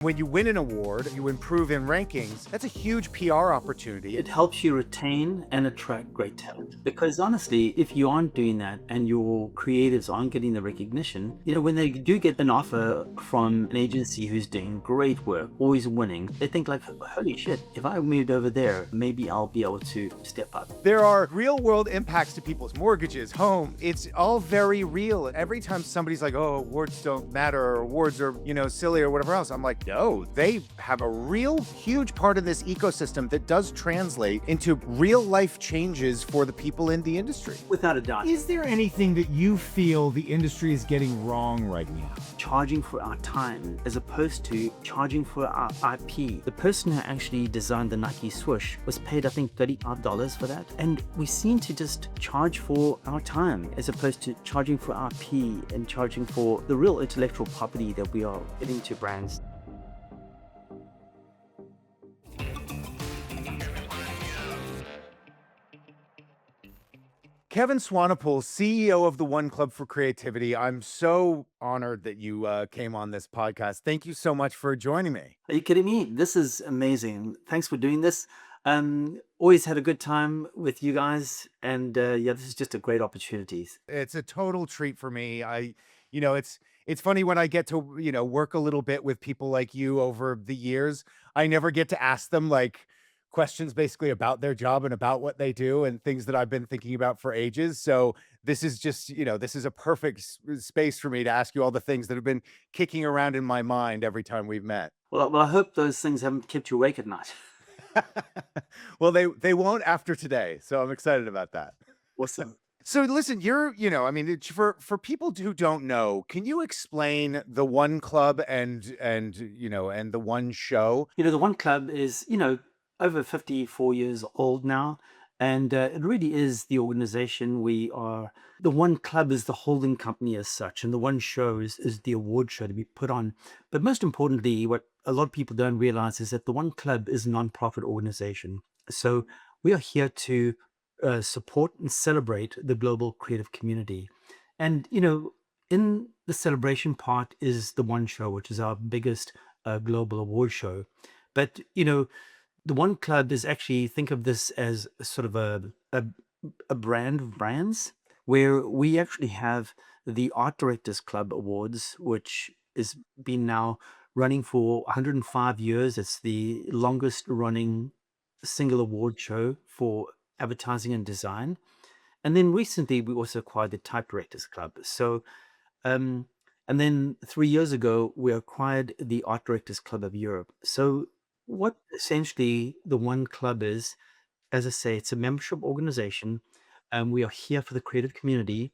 When you win an award, you improve in rankings, that's a huge PR opportunity. It helps you retain and attract great talent. Because honestly, if you aren't doing that and your creatives aren't getting the recognition, when they do get an offer from an agency who's doing great work, always winning, they think like, holy shit, if I moved over there, maybe I'll be able to step up. There are real world impacts to people's mortgages, home. It's all very real. Every time somebody's like, oh, awards don't matter, or awards are, silly or whatever else, I'm like, no, they have a real huge part of this ecosystem that does translate into real life changes for the people in the industry. Without a doubt. Is there anything that you feel the industry is getting wrong right now? Charging for our time as opposed to charging for our IP. The person who actually designed the Nike swoosh was paid, I think, $35 for that. And we seem to just charge for our time as opposed to charging for IP and charging for the real intellectual property that we are giving to brands. Kevin Swanepoel, CEO of the One Club for Creativity. I'm so honored that you came on this podcast. Thank you so much for joining me. Are you kidding me? This is amazing. Thanks for doing this. Always had a good time with you guys. And this is just a great opportunity. It's a total treat for me. It's funny when I get to, work a little bit with people like you over the years, I never get to ask them like questions basically about their job and about what they do and things that I've been thinking about for ages. So this is just, this is a perfect space for me to ask you all the things that have been kicking around in my mind every time we've met. Well, I hope those things haven't kept you awake at night. Well, they won't after today. So I'm excited about that. Awesome. So listen, for people who don't know, can you explain the One Club and the One Show? The One Club is, over 54 years old now, and it really is the organization. The One Club is the holding company as such, and the One Show is the award show to be put on. But most importantly, what a lot of people don't realize is that the One Club is a non-profit organization. So we are here to support and celebrate the global creative community. And, in the celebration part is the One Show, which is our biggest global award show. But, the One Club is actually, think of this as sort of a brand of brands where we actually have the Art Directors Club Awards, which has been now running for 105 years. It's the longest running single award show for advertising and design. And then recently we also acquired the Type Directors Club. So, and then 3 years ago, we acquired the Art Directors Club of Europe. So what essentially the One Club is, as I say, it's a membership organization, and we are here for the creative community,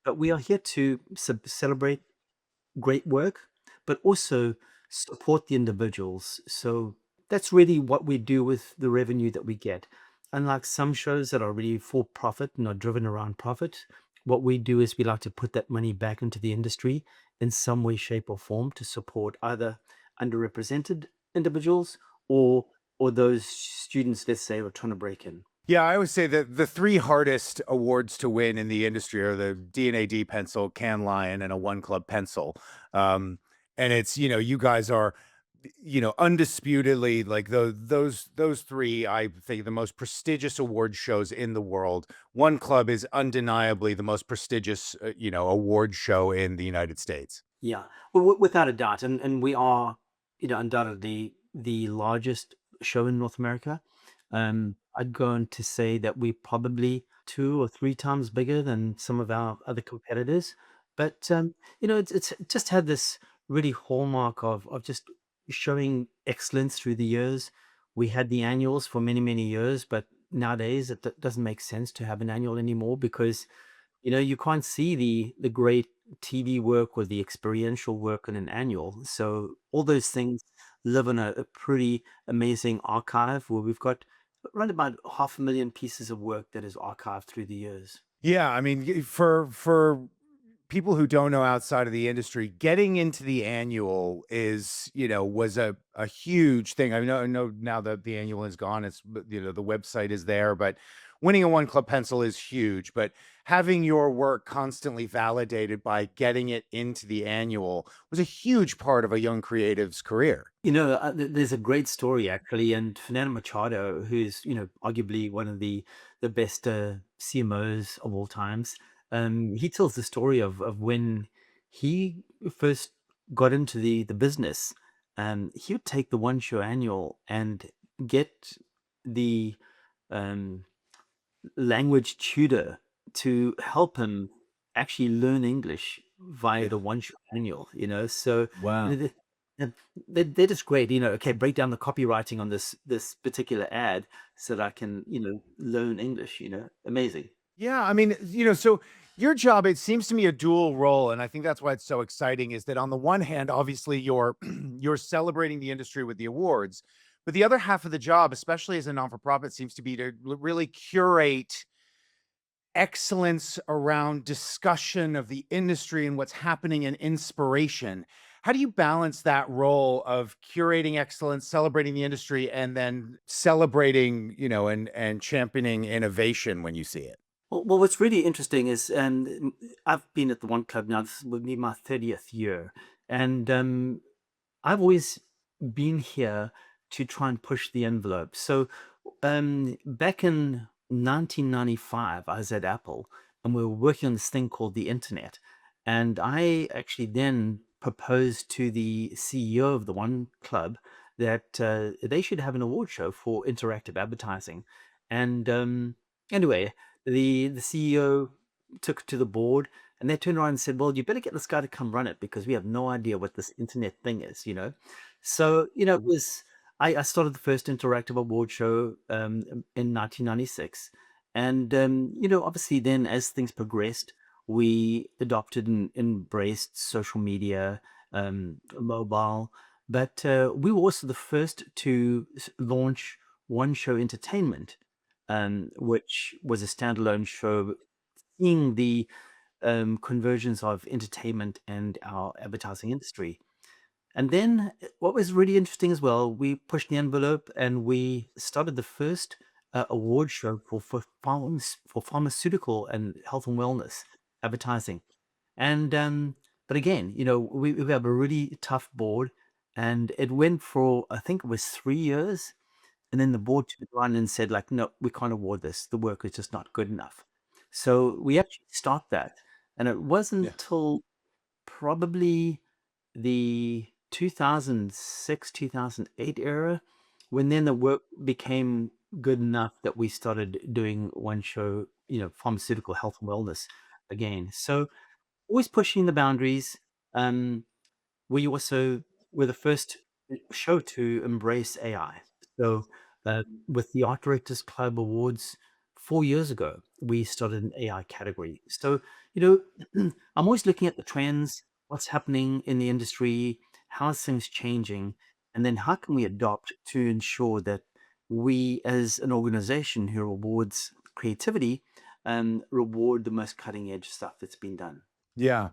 but we are here to celebrate great work, but also support the individuals. So that's really what we do with the revenue that we get. Unlike some shows that are really for profit and are driven around profit, what we do is we like to put that money back into the industry in some way, shape, or form to support either underrepresented individuals or those students, let's say, are trying to break in. Yeah, I always say that the three hardest awards to win in the industry are the D&AD pencil, Can Lion, and a One Club pencil. And it's, you guys are, undisputedly like those three, I think, the most prestigious award shows in the world. One Club is undeniably the most prestigious, award show in the United States. Yeah, well, without a doubt. And we are, undoubtedly the largest show in North America. I'd go on to say that we're probably 2 or 3 times bigger than some of our other competitors. But it's just had this really hallmark of just showing excellence through the years. We had the annuals for many, many years, but nowadays it doesn't make sense to have an annual anymore because you can't see the great TV work or the experiential work in an annual. So all those things live in a pretty amazing archive where we've got around about 500,000 pieces of work that is archived through the years. Yeah, I mean, for people who don't know outside of the industry, getting into the annual is, was a huge thing. I know now that the annual is gone, it's, the website is there, but winning a one club pencil is huge, but having your work constantly validated by getting it into the annual was a huge part of a young creative's career. There's a great story actually, and Fernando Machado, who's arguably one of the best CMOs of all times, he tells the story of when he first got into the business. He would take the one show annual and get the um, language tutor to help him actually learn English via Yeah. the one shot manual, So Wow. and they're just great, okay, break down the copywriting on this particular ad so that I can, learn English, amazing. Yeah, I mean, so your job, it seems to me a dual role, and I think that's why it's so exciting is that on the one hand, obviously you're you're celebrating the industry with the awards, but the other half of the job, especially as a non-for-profit, seems to be to really curate excellence around discussion of the industry and what's happening and inspiration. How do you balance that role of curating excellence, celebrating the industry, and then celebrating, and championing innovation when you see it? Well, what's really interesting is, I've been at the One Club now. This will be my 30th year, and I've always been here to try and push the envelope. So, back in 1995, I was at Apple and we were working on this thing called the internet. And I actually then proposed to the CEO of the One Club that they should have an award show for interactive advertising. And anyway, the CEO took it to the board and they turned around and said, "Well, you better get this guy to come run it because we have no idea what this internet thing is." So, it was, I started the first interactive award show in 1996. And, obviously, then as things progressed, we adopted and embraced social media, mobile. But we were also the first to launch One Show Entertainment, which was a standalone show seeing the convergence of entertainment and our advertising industry. And then what was really interesting as well, we pushed the envelope and we started the first award show for pharmaceutical and health and wellness advertising. And but again, we have a really tough board, and it went for I think it was 3 years, and then the board took it on and said like, no, we can't award this. The work is just not good enough. So we actually stopped that, and it wasn't Yeah. until probably the 2006, 2008 era, when then the work became good enough that we started doing one show, pharmaceutical health and wellness again. So always pushing the boundaries. Um, we also were the first show to embrace AI. So, with the Art Directors Club Awards 4 years ago, we started an AI category. So, I'm always looking at the trends, what's happening in the industry, how's things changing, and then how can we adopt to ensure that we, as an organization who rewards creativity, reward the most cutting edge stuff that's been done. Yeah.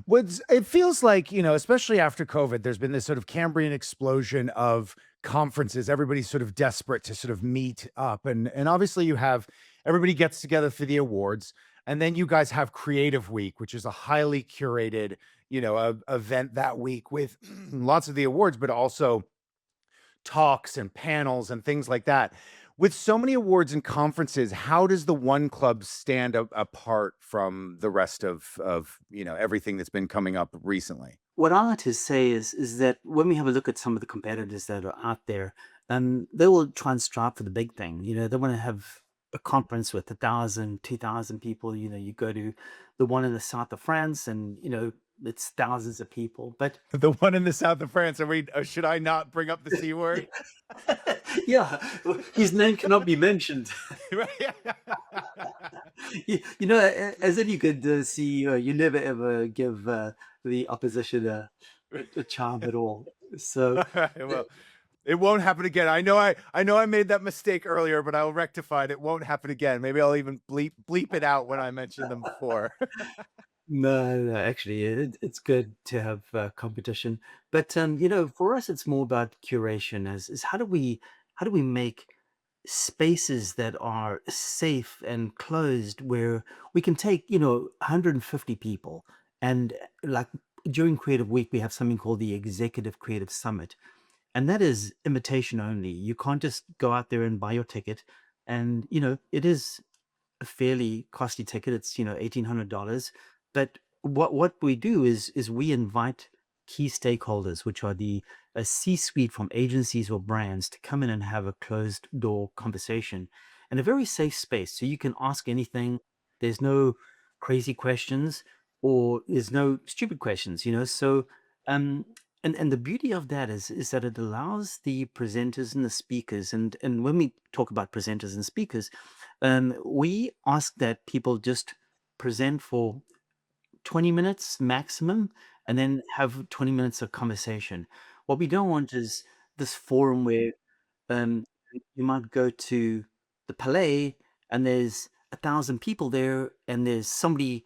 What's it feels like, especially after COVID, there's been this sort of Cambrian explosion of conferences. Everybody's sort of desperate to sort of meet up. And obviously you have everybody gets together for the awards. And then you guys have Creative Week, which is a highly curated, event that week with lots of the awards, but also talks and panels and things like that. With so many awards and conferences, how does the one club stand apart from the rest of everything that's been coming up recently? What I like to say is that when we have a look at some of the competitors that are out there, they will try and strive for the big thing. They want to have a conference with 1,000, 2,000 people. You go to the one in the south of France, and it's thousands of people. But The one in the south of France. Are we? Should I not bring up the C word? yeah, his name cannot be mentioned. Right? As any good CEO, you never ever give the opposition a charm at all. So. All right, well, it won't happen again. I know I made that mistake earlier, but I'll rectify it. It won't happen again. Maybe I'll even bleep it out when I mentioned them before. No, no, actually, it's good to have competition, but for us, it's more about curation. Is how do we make spaces that are safe and closed where we can take, 150 people. And like during Creative Week, we have something called the Executive Creative Summit. And that is invitation only. You can't just go out there and buy your ticket. And, it is a fairly costly ticket. It's, $1,800. But what we do is we invite key stakeholders, which are the a C-suite from agencies or brands, to come in and have a closed door conversation and a very safe space. So you can ask anything. There's no crazy questions or there's no stupid questions, So um and the beauty of that is that it allows the presenters and the speakers, and when we talk about presenters and speakers, we ask that people just present for 20 minutes maximum and then have 20 minutes of conversation. What we don't want is this forum where um, you might go to the Palais and there's 1,000 people there and there's somebody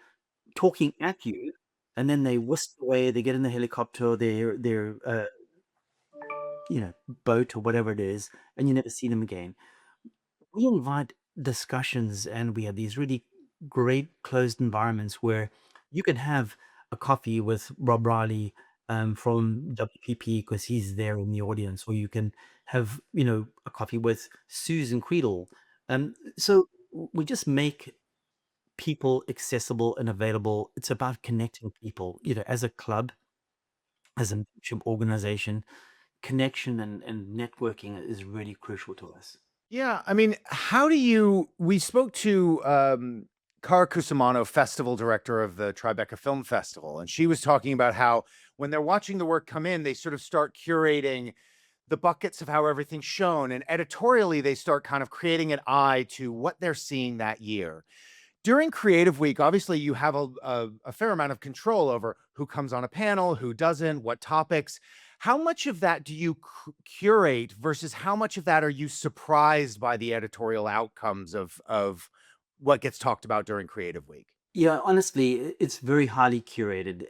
talking at you, and then they whisk away, they get in the helicopter, or their boat or whatever it is, and you never see them again. We invite discussions, and we have these really great closed environments where you can have a coffee with Rob Riley from WPP because he's there in the audience, or you can have a coffee with Susan Creedle. So we just make people accessible and available. It's about connecting people, as a club, as a membership organization. Connection and networking is really crucial to us. Yeah, I mean, how do you we spoke to Cara Cusimano, festival director of the Tribeca Film Festival, and she was talking about how when they're watching the work come in, they sort of start curating the buckets of how everything's shown, and editorially they start kind of creating an eye to what they're seeing that year. During Creative Week, obviously you have a fair amount of control over who comes on a panel, who doesn't, what topics. How much of that do you curate versus how much of that are you surprised by the editorial outcomes of what gets talked about during Creative Week? Yeah, honestly, it's very highly curated.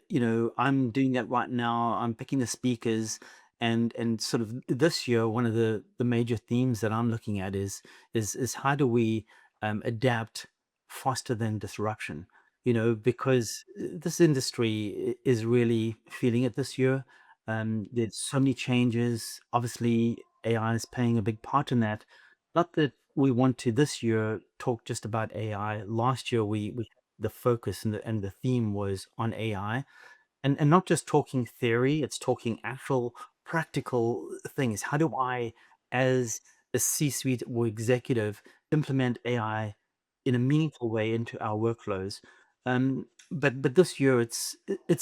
I'm doing that right now. I'm picking the speakers, and sort of this year, one of the major themes that I'm looking at is how do we adapt faster than disruption? Because this industry is really feeling it this year. There's so many changes. Obviously, AI is playing a big part in that. Not that we want to this year talk just about AI. Last year, we the focus and the theme was on AI, and not just talking theory, it's talking actual practical things. How do I, as a C-suite or executive, implement AI in a meaningful way into our workflows? But this year it's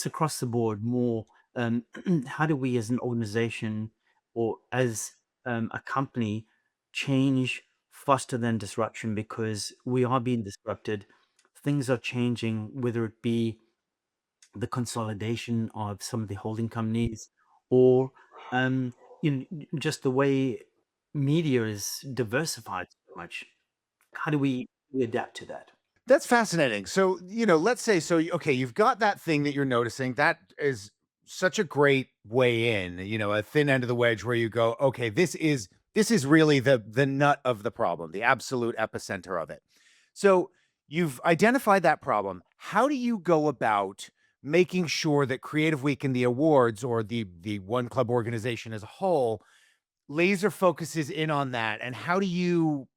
across the board more. How do we as an organization or as a company change faster than disruption, because we are being disrupted, things are changing, whether it be the consolidation of some of the holding companies, or um, just the way media is diversified so much. How do we adapt to that? That's fascinating. So, let's say okay, you've got that thing that you're noticing. That is such a great way in, a thin end of the wedge where you go, okay, this is really the nut of the problem, the absolute epicenter of it. So, you've identified that problem. How do you go about making sure that Creative Week and the awards, or the one club organization as a whole, laser focuses in on that? And how do you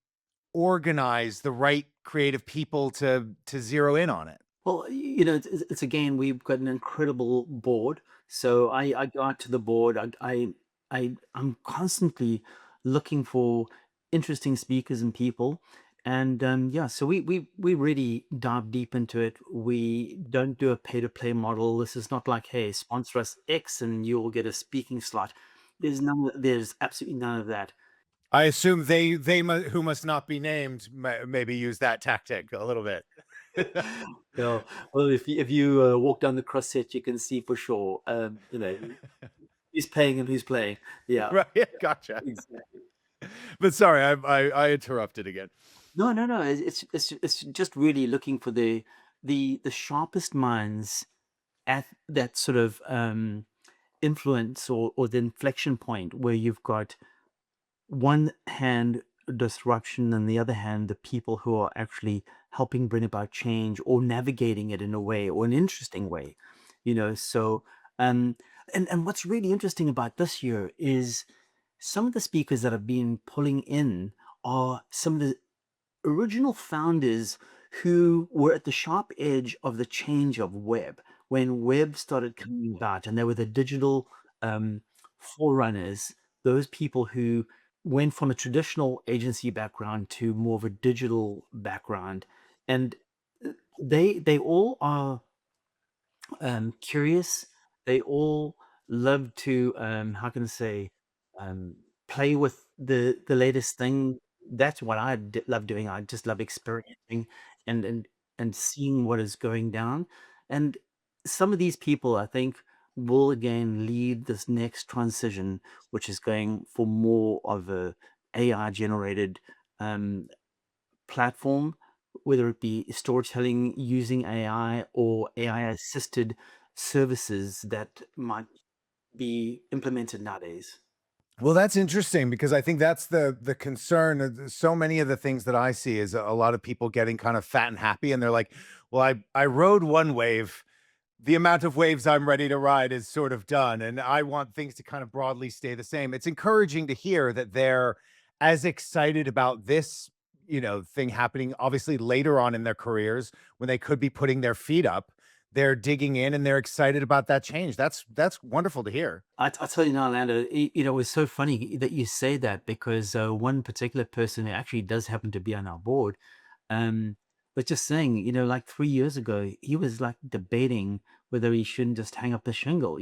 organize the right creative people to zero in on it? Well, it's again, we've got an incredible board. So I go out to the board. I'm constantly looking for interesting speakers and people, and yeah, so we really dive deep into it. We don't do a pay to play model. This is not like, hey, sponsor us X and you'll get a speaking slot. There's absolutely none of that. I assume who must not be named maybe use that tactic a little bit. Yeah, well, if you walk down the cross set, you can see for sure. Who's paying and who's playing. Yeah, Right, yeah, gotcha. exactly. But sorry, I interrupted again. No, no, no. It's just really looking for the sharpest minds at that sort of influence, or the inflection point where you've got one hand disruption, and the other hand, the people who are actually helping bring about change or navigating it in a way or an interesting way, So, um, and what's really interesting about this year is some of the speakers that have been pulling in are some of the original founders who were at the sharp edge of the change of web when web started coming about, and they were the digital um, forerunners, those people who went from a traditional agency background to more of a digital background. And they all are curious. They all love to, how can I say, um, play with the latest thing. That's what love doing. I just love experiencing and and and seeing what is going down. And some of these people, I think, will again lead this next transition, which is going for more of a AI generated um, platform, whether it be storytelling using AI or AI assisted services that might be implemented nowadays. Well, that's interesting because I think that's the concern. So many of the things that I see is a lot of people getting kind of fat and happy, and they're like, "Well, I rode one wave. The amount of waves I'm ready to ride is sort of done, and I want things to kind of broadly stay the same." It's encouraging to hear that they're as excited about this, thing happening obviously later on in their careers when they could be putting their feet up. They're digging in and they're excited about that change. That's wonderful to hear. I tell you now, Orlando, it's so funny that you say that because one particular person who actually does happen to be on our board, um, was just saying, like 3 years ago, he was like debating whether he shouldn't just hang up the shingle,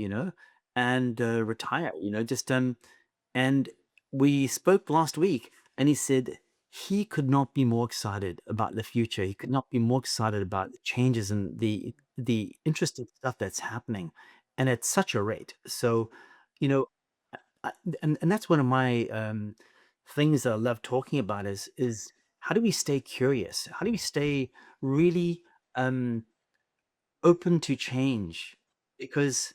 and retire, and we spoke last week, and he said he could not be more excited about the future. He could not be more excited about the changes and the interesting stuff that's happening, and at such a rate. So, you know, I, and that's one of my things that I love talking about is how do we stay curious? How do we stay really um, open to change? Because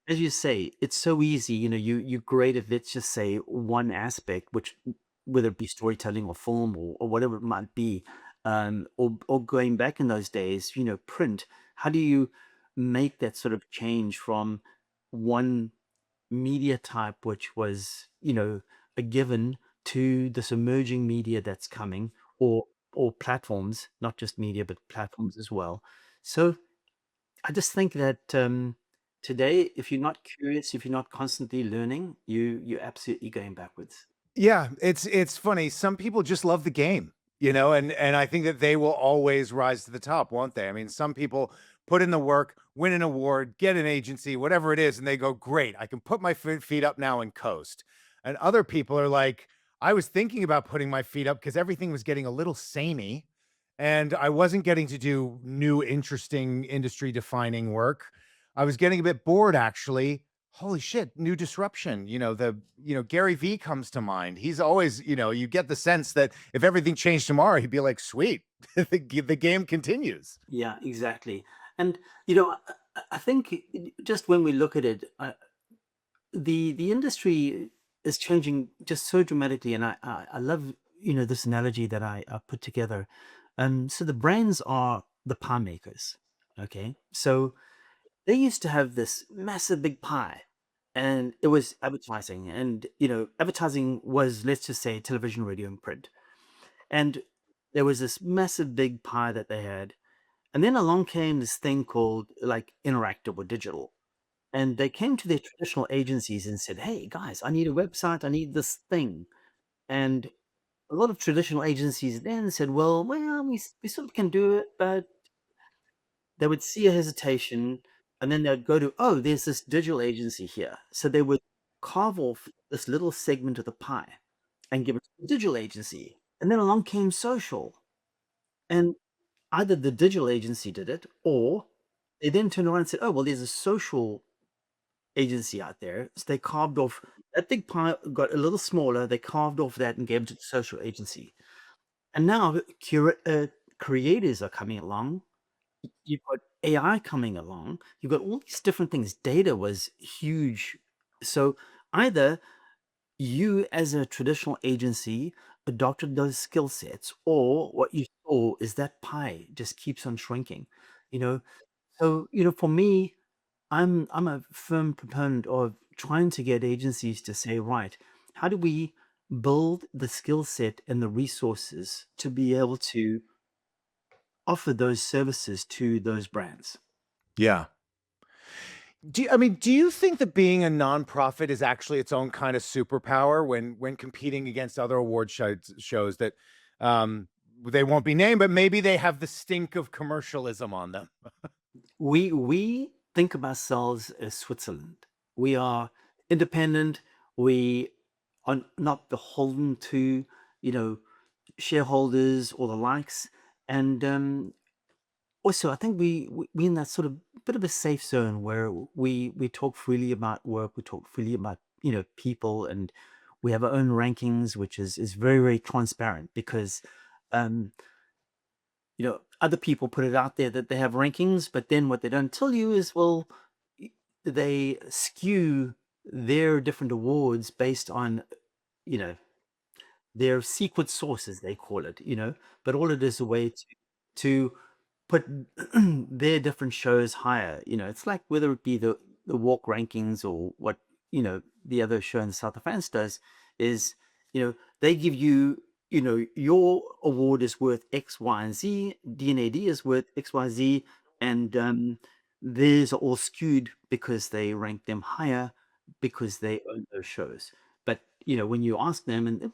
as you say, it's so easy. You're great if it's just say one aspect, which whether it be storytelling or film or whatever it might be, or going back in those days, print. How do you make that sort of change from one media type, which was, a given, to this emerging media that's coming, or platforms, not just media, but platforms as well. So I just think that today, if you're not curious, if you're not constantly learning, you're absolutely going backwards. Yeah, it's funny. Some people just love the game, and I think that they will always rise to the top, won't they? I mean, some people put in the work, win an award, get an agency, whatever it is, and they go, "Great, I can put my feet up now and coast." And other people are like, "I was thinking about putting my feet up because everything was getting a little samey, and I wasn't getting to do new, interesting, industry-defining work. I was getting a bit bored, actually. Holy shit, new disruption." Gary V comes to mind. He's always, you get the sense that if everything changed tomorrow, he'd be like, "Sweet, the game continues." Yeah, exactly. And I think just when we look at it, the industry is changing just so dramatically, and I love this analogy that I put together. So the brands are the pie makers. Okay, so they used to have this massive big pie, and it was advertising, and advertising was, let's just say, television, radio, and print, and there was this massive big pie that they had, and then along came this thing called like interactive or digital, and they came to their traditional agencies and said, "Hey guys, I need a website, I need this thing." And a lot of traditional agencies then said, "Well, we sort of can do it," but they would see a hesitation, and then they'd go to, "Oh, there's this digital agency here." So they would carve off this little segment of the pie and give it to the digital agency. And then along came social. And either the digital agency did it, or they then turned around and said, "Oh, well, there's a social agency out there." So they carved off that big pie, got a little smaller. They carved off that and gave it to the social agency. And now creators are coming along. You've got AI coming along. You've got all these different things. Data was huge. So either you as a traditional agency adopted those skill sets, or what you saw is that pie just keeps on shrinking, you know. So, for me, I'm a firm proponent of trying to get agencies to say, right, how do we build the skill set and the resources to be able to offer those services to those brands? Yeah. Do you think that being a nonprofit is actually its own kind of superpower when competing against other award shows that um they won't be named, but maybe they have the stink of commercialism on them? We think of ourselves as Switzerland. We are independent. We are not beholden to, you know, shareholders or the likes. And also, I think we in that sort of bit of a safe zone where we talk freely about work, we talk freely about, people, and we have our own rankings, which is very, very transparent because um, other people put it out there that they have rankings, but then what they don't tell you is, well, y- they skew their different awards based on, you know, their secret sources, they call it, but all it is a way to put their different shows higher. It's like whether it be the walk rankings or what, the other show in the South of France does is, they give you, your award is worth X, Y, and Z, DNAD is worth X, Y, Z, and theirs are all skewed because they rank them higher because they own those shows. But when you ask them, and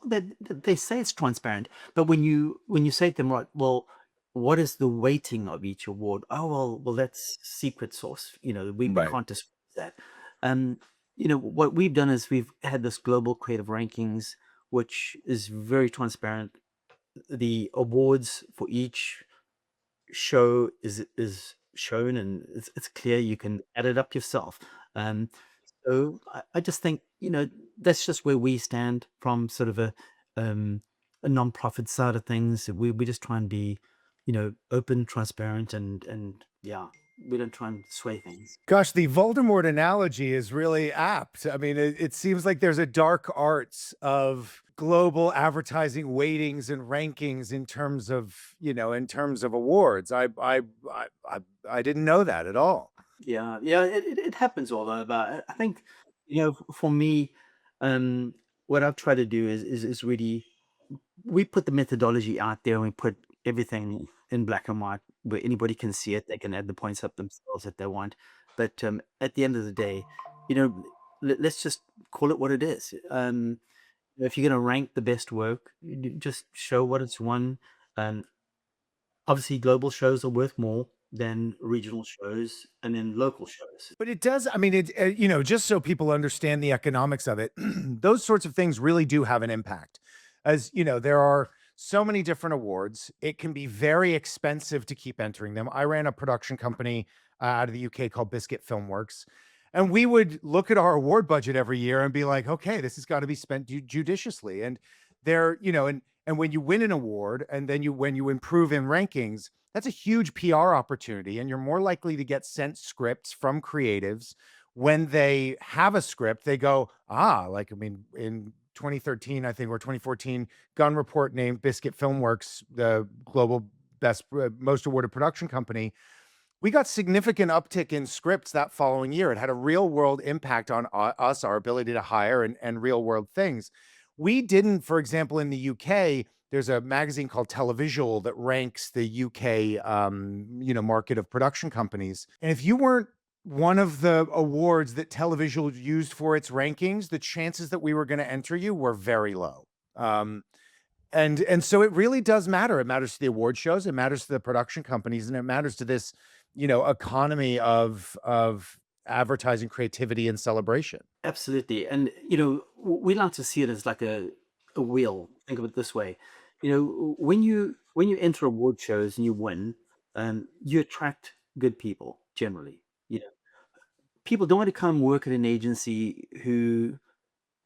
they say it's transparent, but when you say to them, right, well, what is the weighting of each award? Oh, well, that's secret source. We Right. can't disclose that. Um, what we've done is we've had this global creative rankings, which is very transparent. The awards for each show is shown, and it's clear. You can add it up yourself. Um, so I just think, that's just where we stand from sort of um, a non-profit side of things. We just try and be, open, transparent, and yeah, we don't try and sway things. Gosh, the Voldemort analogy is really apt. I mean, it seems like there's a dark arts of global advertising weightings and rankings in terms of awards. I didn't know that at all. Yeah, yeah, it happens all over. But I think, for me, um, what I've tried to do is really we put the methodology out there and we put everything in black and white where anybody can see it. They can add the points up themselves if they want. But at the end of the day, you know, let's just call it what it is. If you're going to rank the best work, you just show what it's won. Um, Obviously, global shows are worth more than regional shows and then local shows. But it does, I mean, just so people understand the economics of it, those sorts of things really do have an impact. As you know, there are so many different awards. It can be very expensive to keep entering them. I ran a production company out of the UK called Biscuit Filmworks. And we would look at our award budget every year and be like, okay, this has got to be spent judiciously. And and when you win an award and then when you improve in rankings, that's a huge PR opportunity, and you're more likely to get sent scripts from creatives. When they have a script, they go, like, I mean, in 2013, I think, or 2014, Gun Report named Biscuit Filmworks the global most awarded production company. We got significant uptick in scripts that following year. It had a real world impact on us, our ability to hire and real world things. We didn't, for example, in the UK, there's a magazine called Televisual that ranks the UK, market of production companies. And if you weren't one of the awards that Televisual used for its rankings, the chances that we were going to enter you were very low. Um, and so it really does matter. It matters to the award shows, it matters to the production companies, and it matters to this, economy of advertising, creativity, and celebration. Absolutely. And, we like to see it as like a wheel. Think of it this way. When you enter award shows and you win, you attract good people generally. People don't want to come work at an agency who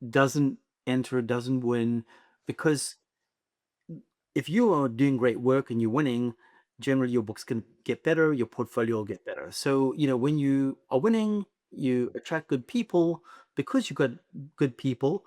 doesn't enter, doesn't win, because if you are doing great work and you're winning, generally your books can get better, your portfolio will get better. So, when you are winning, you attract good people. Because you got good people,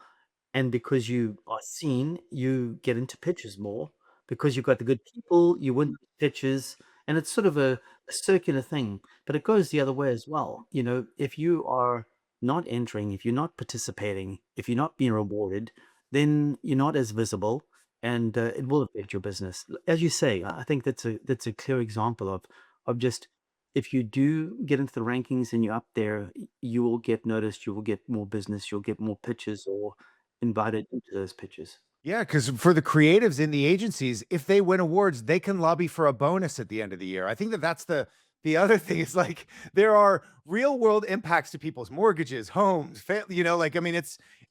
And because you are seen, you get into pitches more. Because you've got the good people, you win pitches, and it's sort of a circular thing. But it goes the other way as well. If you are not entering, if you're not participating, if you're not being rewarded, then you're not as visible, and it will affect your business. As you say, I think that's a clear example of just, if you do get into the rankings and you're up there, you will get noticed, you will get more business, you'll get more pitches, or invited into those pitches. Yeah, because for the creatives in the agencies, if they win awards, they can lobby for a bonus at the end of the year. I think that that's the other thing is like there are real world impacts to people's mortgages, homes, like I mean,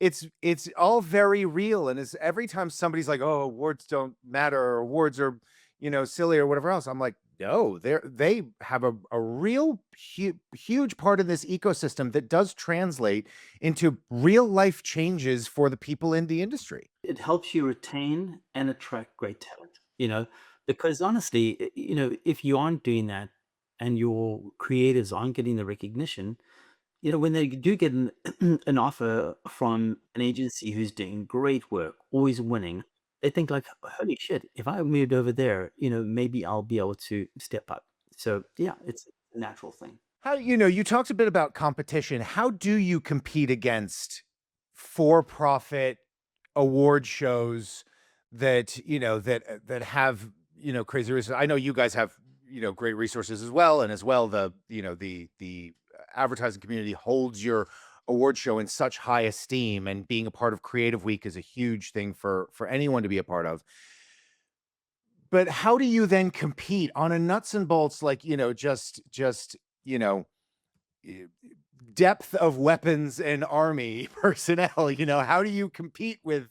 it's all very real. And it's every time somebody's like, "Oh, awards don't matter," or awards are, silly or whatever else. I'm like, no, they have a real huge part of this ecosystem that does translate into real life changes for the people in the industry. It helps you retain and attract great talent, because honestly, if you aren't doing that and your creators aren't getting the recognition, when they do get an offer from an agency who's doing great work, always winning, they think like, holy shit, if I moved over there, maybe I'll be able to step up. So yeah, it's a natural thing. How you talked a bit about competition. How do you compete against for-profit award shows that, that have, crazy resources? I know you guys have, great resources as well, and as well the advertising community holds your award show in such high esteem, and being a part of Creative Week is a huge thing for anyone to be a part of. But how do you then compete on a nuts and bolts, like, just, you know, eh, depth of weapons and army personnel? How do you compete with,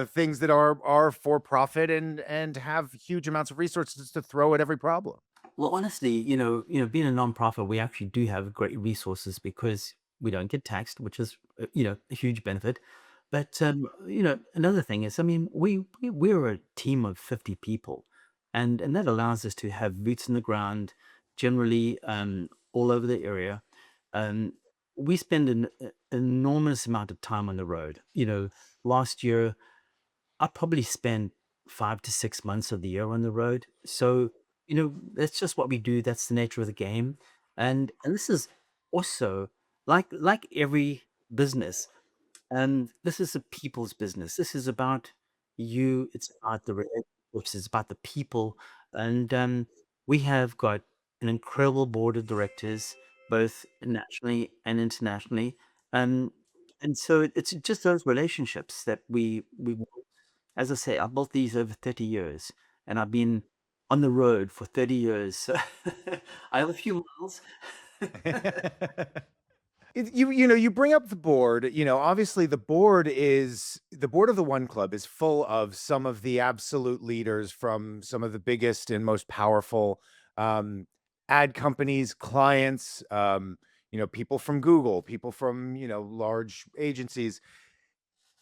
things that are for profit and have huge amounts of resources to throw at every problem? Well, honestly, being a nonprofit, we actually do have great resources because we don't get taxed, which is, a huge benefit. But another thing is, I mean, we're a team of 50 people, and that allows us to have boots on the ground, generally, all over the area. Um, we spend an enormous amount of time on the road. Last year I probably spend 5 to 6 months of the year on the road. So, that's just what we do. That's the nature of the game. And this is also like every business. This is a people's business. This is about you. It's about the relationships. It's about the people. And we have got an incredible board of directors, both nationally and internationally. Um, and so it's just those relationships that we as I say, I built these over 30 years, and I've been on the road for 30 years. So I have a few miles. You bring up the board. Obviously the board of the One Club is full of some of the absolute leaders from some of the biggest and most powerful um, ad companies, clients, people from Google, people from, large agencies.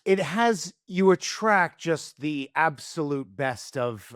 It has you attract just the absolute best of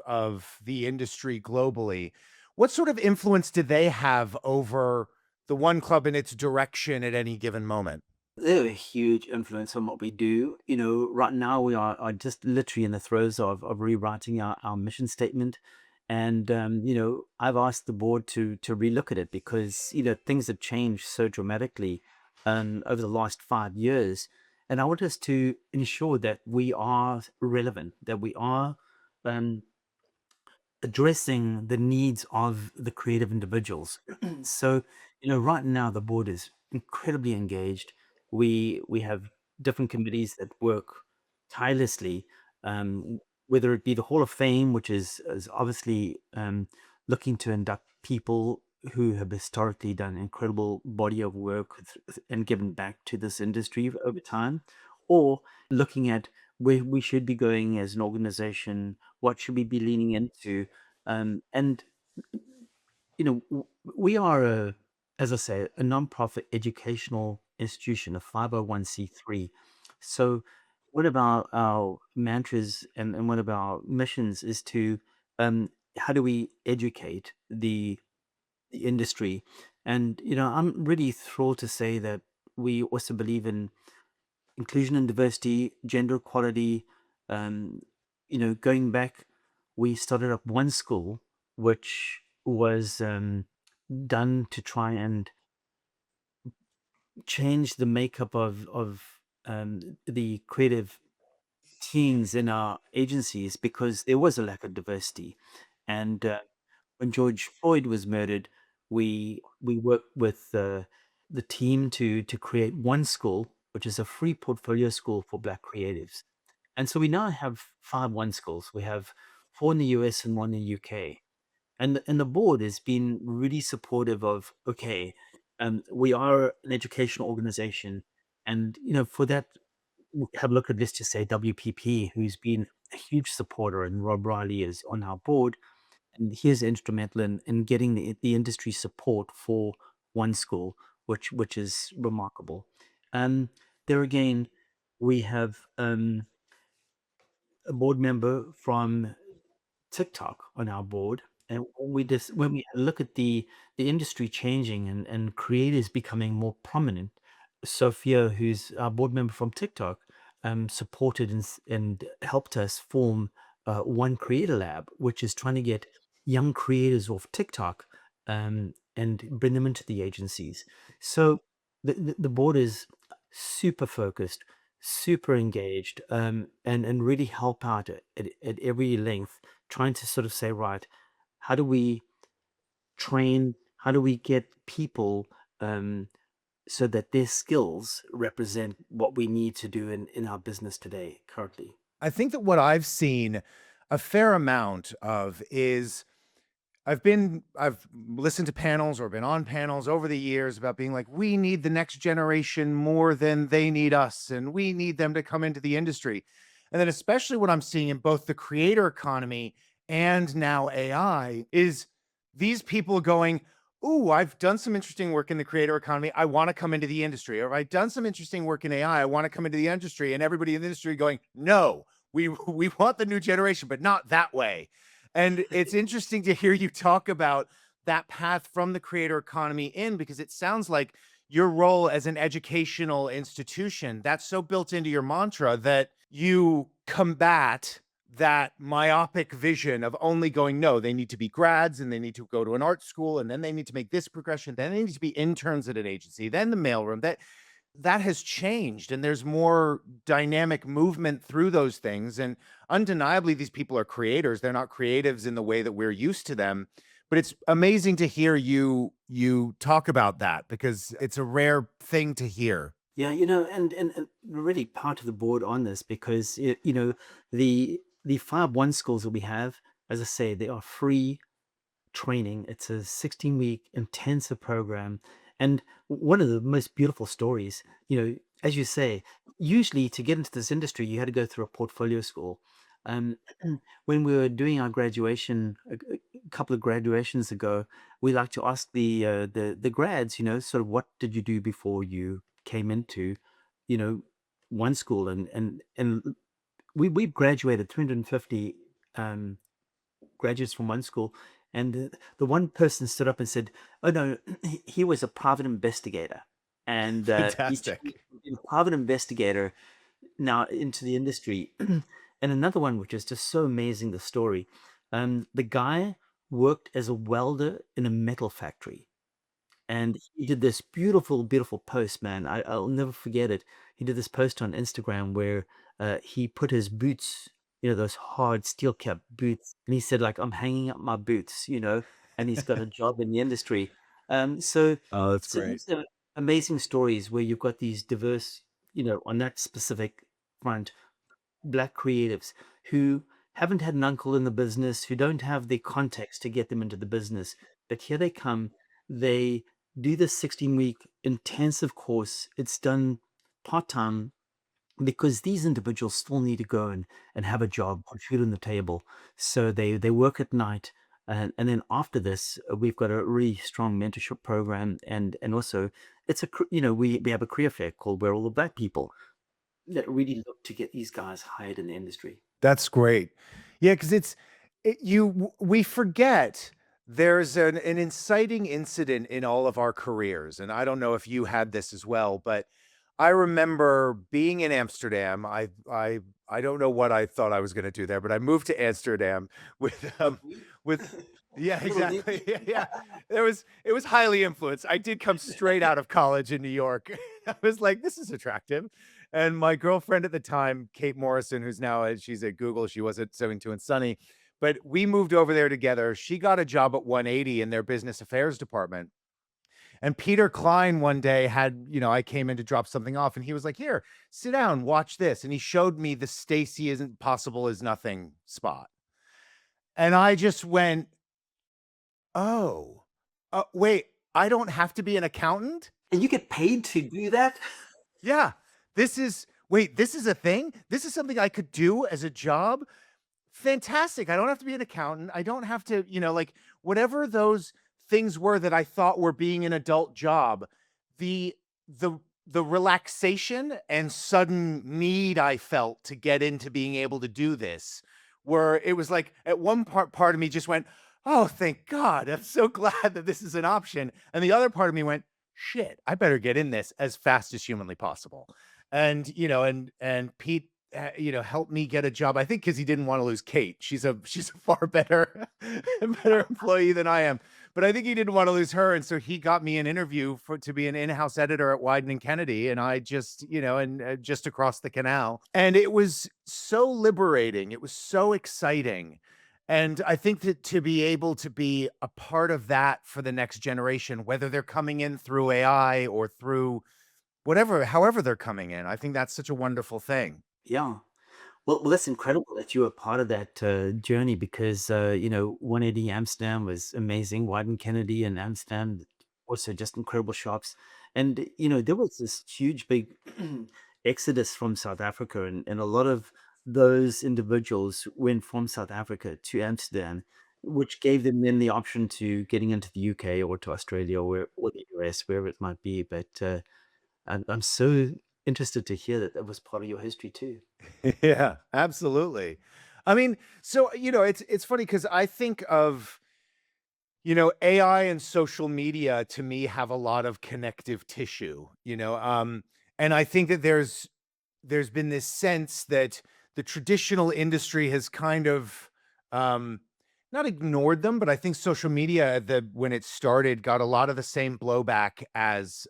the industry globally. What sort of influence do they have over the One Club and its direction at any given moment? They're a huge influence on what we do. Right now we are just literally in the throes of rewriting our mission statement. And, I've asked the board to relook at it because, things have changed so dramatically over the last 5 years. And I want us to ensure that we are relevant, that we are um, addressing the needs of the creative individuals. So, right now the board is incredibly engaged. We have different committees that work tirelessly, whether it be the Hall of Fame, which is obviously looking to induct people who have historically done incredible body of work and given back to this industry over time, or looking at where we should be going as an organization, what should we be leaning into, and we are as I say, a nonprofit educational institution, a 501(c)(3). So one of our mantras and one of our missions is to how do we educate the industry? And I'm really thrilled to say that we also believe in inclusion and diversity, gender equality. Um, going back, we started up one school which was done to try and change the makeup of the creative teams in our agencies because there was a lack of diversity. And when George Floyd was murdered, we worked with the team to create one school, which is a free portfolio school for Black creatives. And so we now have five one schools. We have four in the US and one in the UK. And the board has been really supportive of, okay, we are an educational organization, and for that, have a look at, let's just say, WPP, who's been a huge supporter, and Rob Riley is on our board, and he is instrumental in getting the industry support for one school, which is remarkable. Um, there again, we have a board member from TikTok on our board, and when we look at the industry changing and creators becoming more prominent, Sophia, who's our board member from TikTok, supported and helped us form One Creator Lab, which is trying to get young creators off TikTok and bring them into the agencies. So the board is super focused, super engaged, and really help out at every length, trying to sort of say, right, how do we train, how do we get people so that their skills represent what we need to do in our business today, currently? I think that what I've seen a fair amount of is I've listened to panels or been on panels over the years about being like, we need the next generation more than they need us, and we need them to come into the industry. And then especially what I'm seeing in both the creator economy and now AI is these people going, "Ooh, I've done some interesting work in the creator economy. I want to come into the industry." Or I've done some interesting work in AI. I want to come into the industry. And everybody in the industry going, "No, we want the new generation, but not that way." And it's interesting to hear you talk about that path from the creator economy in, because it sounds like your role as an educational institution, that's so built into your mantra that you combat that myopic vision of only going, no, they need to be grads and they need to go to an art school and then they need to make this progression. Then they need to be interns at an agency, then the mailroom. That has changed and there's more dynamic movement through those things. And undeniably, these people are creators. They're not creatives in the way that we're used to them. But it's amazing to hear you talk about that because it's a rare thing to hear. Yeah, and we're really part of the board on this because the five one schools that we have, as I say, they are free training. It's a 16-week intensive program. And one of the most beautiful stories, as you say, usually to get into this industry, you had to go through a portfolio school. Um, when we were doing our graduation, a couple of graduations ago, we like to ask the grads, sort of what did you do before you came into, you know, one school, and we've graduated 350 um, graduates from one school, and the one person stood up and said, "Oh no, he was a private investigator, and Fantastic. he's a private investigator now into the industry." And another one, which is just so amazing, the story. The guy worked as a welder in a metal factory, and he did this beautiful, beautiful post, man. I'll never forget it. He did this post on Instagram where he put his boots, those hard steel cap boots, and he said, like, I'm hanging up my boots, and he's got a job in the industry. So, Oh, that's so great. these are amazing stories where you've got these diverse, on that specific front, Black creatives who haven't had an uncle in the business, who don't have the context to get them into the business. But here they come. They do this 16-week intensive course. It's done part time because these individuals still need to go and have a job, put food on the table. So they work at night. And then after this, we've got a really strong mentorship program. And also, we have a career fair called Where All the Black People that really look to get these guys hired in the industry. That's great. Yeah, because we forget there's an inciting incident in all of our careers. And I don't know if you had this as well, but I remember being in Amsterdam. I don't know what I thought I was gonna do there, but I moved to Amsterdam with, with yeah, Little neat. exactly. Yeah, yeah. It was highly influenced. I did come straight out of college in New York. I was like, "This is attractive." And my girlfriend at the time, Kate Morrison, who's now she's at Google, she was at 72 and Sunny, but we moved over there together. She got a job at 180 in their business affairs department. And Peter Klein one day had, I came in to drop something off and he was like, "Here, sit down, watch this." And he showed me the Stacy isn't possible is nothing spot. And I just went, "Oh, wait, I don't have to be an accountant?" And you get paid to do that? Yeah. This is a thing? This is something I could do as a job? Fantastic. I don't have to be an accountant. I don't have to, like whatever those things were that I thought were being an adult job, the the the relaxation and sudden need I felt to get into being able to do this, where it was like at one part of me just went, "Oh, thank God. I'm so glad that this is an option." And the other part of me went, "Shit, I better get in this as fast as humanly possible." And, and Pete helped me get a job. I think because he didn't want to lose Kate. She's a far better better employee than I am. But I think he didn't want to lose her, and so he got me an interview for to be an in-house editor at Wyden and Kennedy, and I just, and just across the canal. And it was so liberating. It was so exciting. And I think that to be able to be a part of that for the next generation, whether they're coming in through AI or through whatever, however they're coming in, I think that's such a wonderful thing. Yeah. Well, that's incredible that you were part of that journey because, 180 Amsterdam was amazing. Wyden Kennedy and Amsterdam, also just incredible shops. And, there was this huge, big exodus from South Africa, and a lot of those individuals went from South Africa to Amsterdam, which gave them then the option to getting into the UK or to Australia or the US, wherever it might be. But I'm so interested to hear that that was part of your history too. Yeah, absolutely. I mean, so, it's funny because I think of, AI and social media to me have a lot of connective tissue, and I think that there's been this sense that the traditional industry has kind of not ignored them, but I think social media when it started got a lot of the same blowback as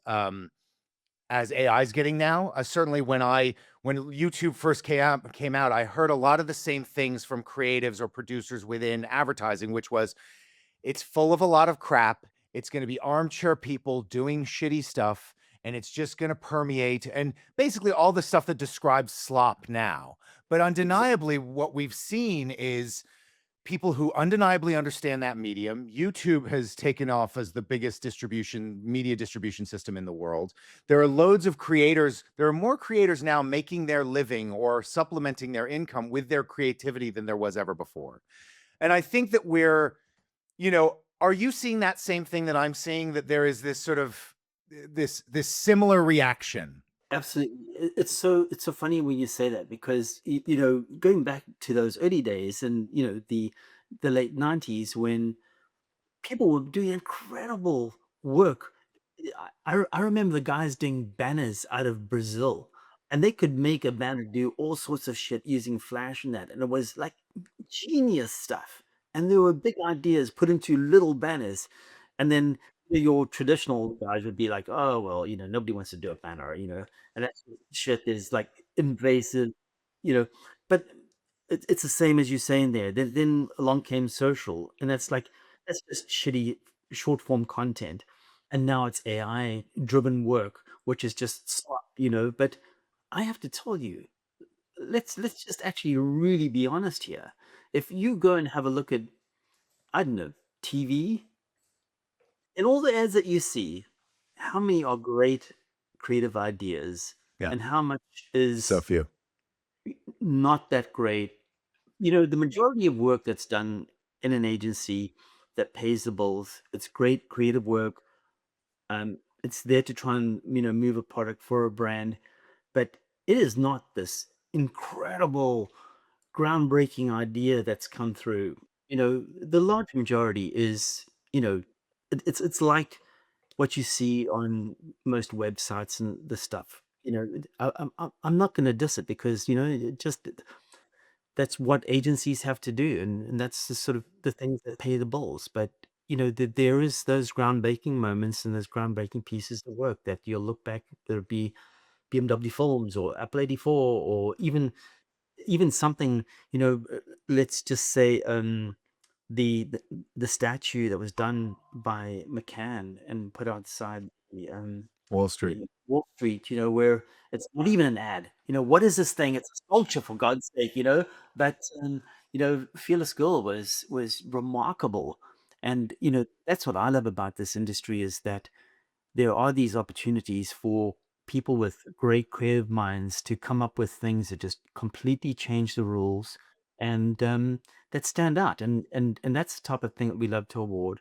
AI is getting now. Certainly when YouTube first came out, I heard a lot of the same things from creatives or producers within advertising, which was it's full of a lot of crap. It's going to be armchair people doing shitty stuff, and it's just going to permeate and basically all the stuff that describes slop now. But undeniably, what we've seen is people who undeniably understand that medium. YouTube has taken off as the biggest media distribution system in the world. There are loads of creators. There are more creators now making their living or supplementing their income with their creativity than there was ever before. And I think that are you seeing that same thing that I'm seeing, that there is this sort of this similar reaction? Absolutely. It's so funny when you say that because going back to those early days and the late 90s when people were doing incredible work. I remember the guys doing banners out of Brazil, and they could make a banner do all sorts of shit using Flash and that, and it was like genius stuff. And there were big ideas put into little banners, and then your traditional guys would be like, "Oh well, nobody wants to do a banner, and that shit is like invasive, you know." But it's the same as you saying there. Then along came social, and that's just shitty short form content. And now it's AI driven work, which is just slop, But I have to tell you, let's just actually really be honest here. If you go and have a look at, I don't know, TV and all the ads that you see, how many are great creative ideas Yeah, and how much so is few. not that great? The majority of work that's done in an agency that pays the bills, it's great creative work. It's there to try and move a product for a brand, but it is not this incredible, groundbreaking idea that's come through. The large majority is it's like what you see on most websites and the stuff. I'm not going to diss it because it just that's what agencies have to do, and that's the sort of the things that pay the bills. But there is those groundbreaking moments and those groundbreaking pieces of work that you'll look back. There'll be BMW films or Apple 84 or even something, let's just say the statue that was done by McCann and put outside Wall Street. the Wall Street, where it's not even an ad. What is this thing? It's a sculpture, for God's sake. But Fearless Girl was remarkable, and that's what I love about this industry is that there are these opportunities for people with great creative minds to come up with things that just completely change the rules and that stand out. And that's the type of thing that we love to award.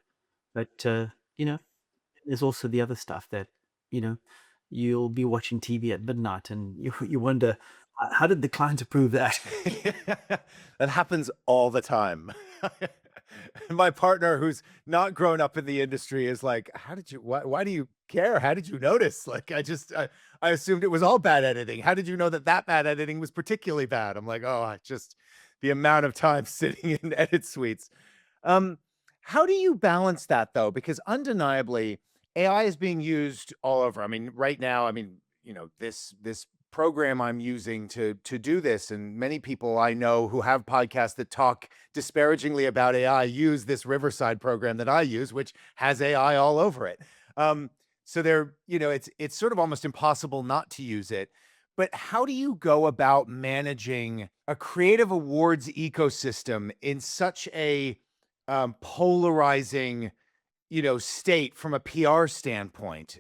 But there's also the other stuff that you know you'll be watching TV at midnight and you wonder, how did the client approve that? That happens all the time. My partner, who's not grown up in the industry, is like, "How did you? Why do you care? How did you notice? Like, I assumed it was all bad editing. How did you know that bad editing was particularly bad?" I'm like, "Oh, I just the amount of time sitting in edit suites." Um, how do you balance that though? Because undeniably, AI is being used all over. I mean, right now, I mean, this program I'm using to do this, and many people I know who have podcasts that talk disparagingly about AI use this Riverside program that I use, which has AI all over it. Um, so it's sort of almost impossible not to use it. But how do you go about managing a creative awards ecosystem in such a polarizing, state from a PR standpoint?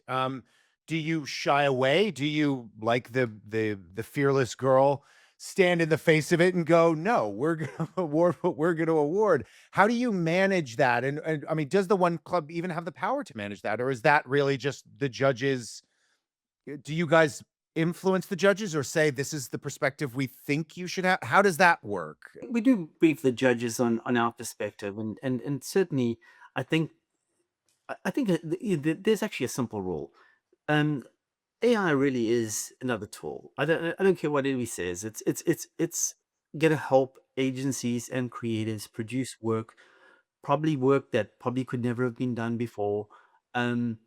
Do you shy away? Do you, like the fearless girl, stand in the face of it and go, "No, we're gonna award what we're gonna award"? How do you manage that? And I mean, does the one club even have the power to manage that, or is that really just the judges? Do you guys influence the judges or say this is the perspective we think you should have? How does that work? We do brief the judges on our perspective, and certainly I think I think that there's actually a simple rule. Um, AI really is another tool. I don't care what anybody says. It's gonna help agencies and creators produce work, probably work that probably could never have been done before. Um,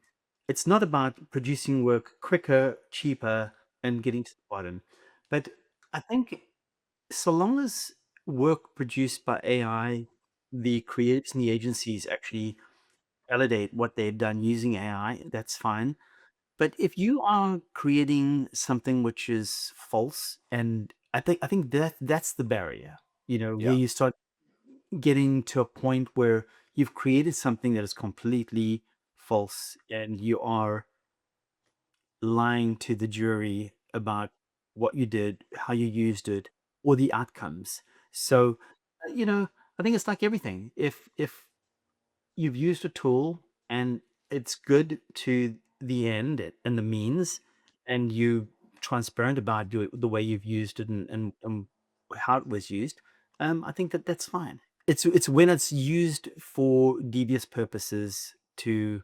it's not about producing work quicker, cheaper, and getting to the bottom. But I think so long as work produced by AI, the creators and the agencies actually validate what they've done using AI, that's fine. But if you are creating something which is false, and I think that's the barrier, where Yeah. you start getting to a point where you've created something that is completely false and you are lying to the jury about what you did, how you used it, or the outcomes. So, I think it's like everything. If you've used a tool and it's good to the end and the means, and you transparent about the way you've used it and how it was used, I think that's fine. It's when it's used for devious purposes to,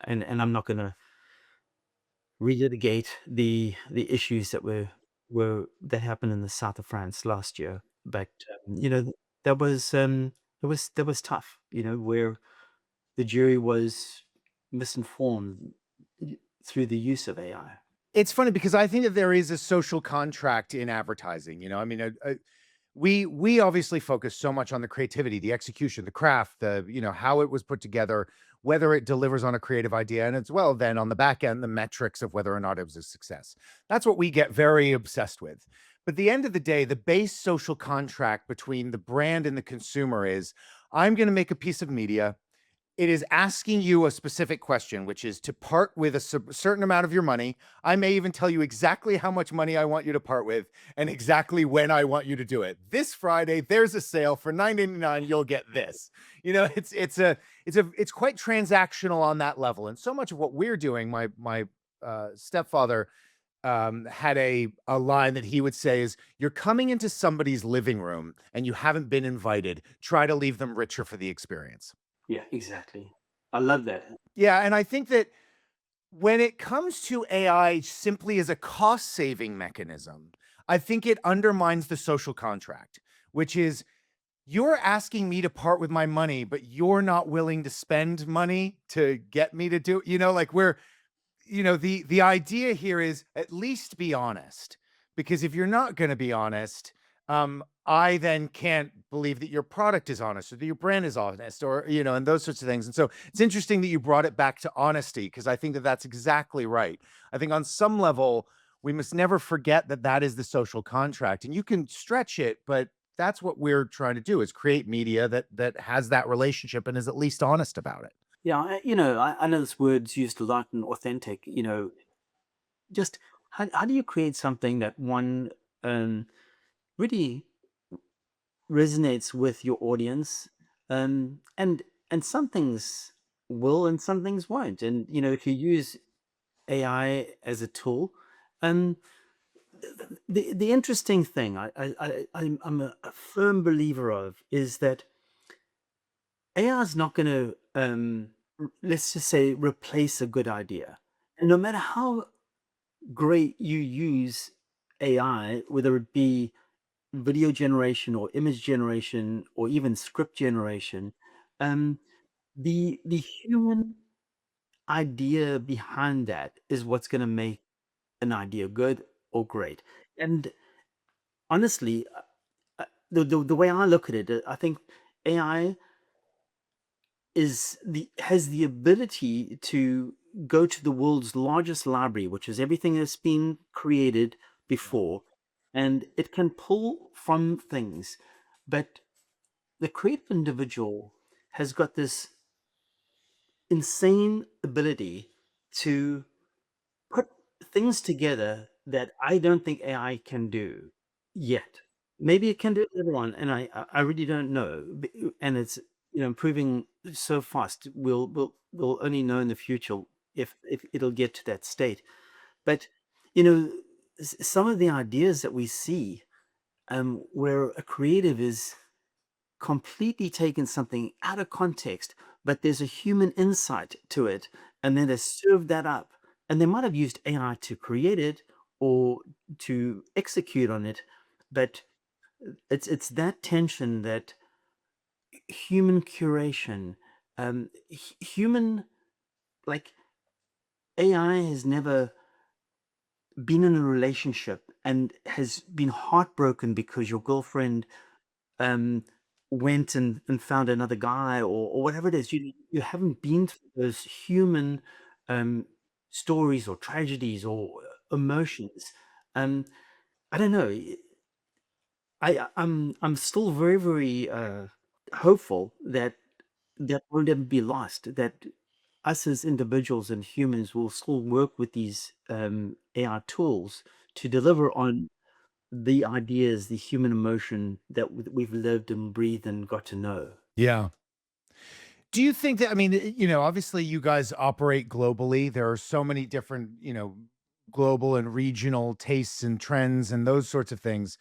and I'm not going to relitigate the issues that happened in the south of France last year, but that was that was tough, where the jury was misinformed through the use of AI. It's funny because I think that there is a social contract in advertising. I mean, we obviously focus so much on the creativity, the execution, the craft, how it was put together, whether it delivers on a creative idea, and as well then on the back end, the metrics of whether or not it was a success. That's what we get very obsessed with. But at the end of the day, the base social contract between the brand and the consumer is, I'm going to make a piece of media. It is asking you a specific question, which is to part with a certain amount of your money. I may even tell you exactly how much money I want you to part with and exactly when I want you to do it. This Friday, there's a sale for $9.99. You'll get this. It's quite transactional on that level. And so much of what we're doing, my stepfather had a line that he would say is, "You're coming into somebody's living room and you haven't been invited. Try to leave them richer for the experience." Yeah, exactly. I love that. Yeah, and I think that When it comes to AI simply as a cost-saving mechanism, I think it undermines the social contract, which is you're asking me to part with my money, but you're not willing to spend money to get me to do, like the idea here is at least be honest, because if you're not going to be honest, I then can't believe that your product is honest or that your brand is honest, or and those sorts of things. And so it's interesting that you brought it back to honesty, because I think that that's exactly right. I think on some level we must never forget that that is the social contract, and you can stretch it, but that's what we're trying to do, is create media that has that relationship and is at least honest about it. Yeah, I know this word's used a lot in authentic. Just how do you create something that one um, really resonates with your audience, and some things will and some things won't. And if you use AI as a tool, um, the interesting thing I'm a firm believer of is that AI is not going to let's just say replace a good idea. And no matter how great you use AI, whether it be video generation or image generation or even script generation, um, the human idea behind that is what's going to make an idea good or great. And honestly, the way I look at it, I think AI has the ability to go to the world's largest library, which is everything that's been created before, and it can pull from things. But the creative individual has got this insane ability to put things together that I don't think AI can do yet. Maybe it can do it later on, and I really don't know. And it's improving so fast. We'll only know in the future if it'll get to that state. But you know, some of the ideas that we see, where a creative is completely taken something out of context, but there's a human insight to it, and then they serve that up. And they might have used AI to create it or to execute on it, but it's that tension that human curation, human, like, AI has never been in a relationship and has been heartbroken because your girlfriend um, went and found another guy, or whatever it is. You haven't been through those human um, stories or tragedies or emotions. Um, I don't know. I'm still very very hopeful that that won't ever be lost. That us as individuals and humans will still work with these AI tools to deliver on the ideas, the human emotion that we've lived and breathed and got to know. Yeah. Do you think that, I mean, obviously you guys operate globally. There are so many different, global and regional tastes and trends and those sorts of things.